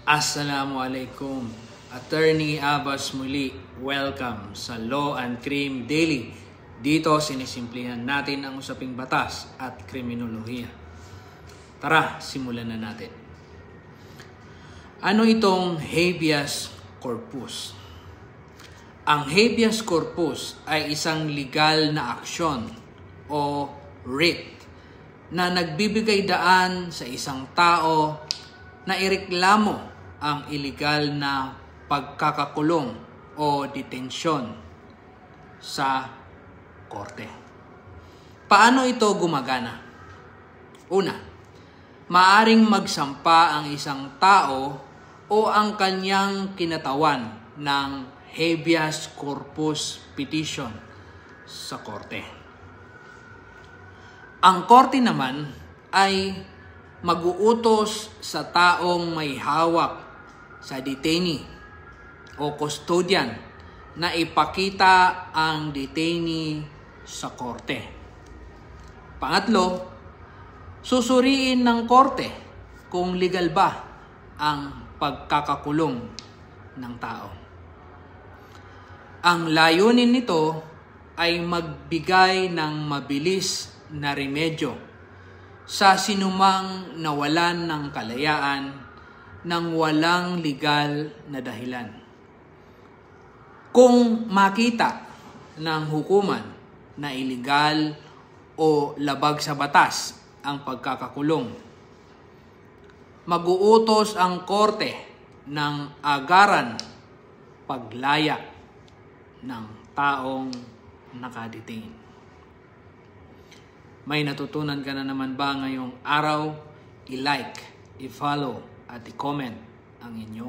Assalamualaikum. Attorney Abbas muli. Welcome sa Law and Crime Daily. Dito sinisimplihan natin ang usaping batas at kriminolohiya. Tara, simulan na natin. Ano itong habeas corpus? Ang habeas corpus ay isang legal na aksyon o writ na nagbibigay daan sa isang tao na ireklamo ang iligal na pagkakakulong o detensyon sa korte. Paano ito gumagana? Una, maaring magsampa ang isang tao o ang kanyang kinatawan ng habeas corpus petition sa korte. Ang korte naman ay mag-uutos sa taong may hawak sa detainee o custodian na ipakita ang detainee sa korte. Pangatlo, susuriin ng korte kung legal ba ang pagkakakulong ng tao. Ang layunin nito ay magbigay ng mabilis na remedyo sa sinumang nawalan ng kalayaan ng walang legal na dahilan. Kung makita ng hukuman na illegal o labag sa batas ang pagkakakulong, mag-uutos ang korte ng agaran paglaya ng taong nakadetain. May natutunan ka na naman ba ngayong araw? I-like, i-follow, at i-comment ang inyong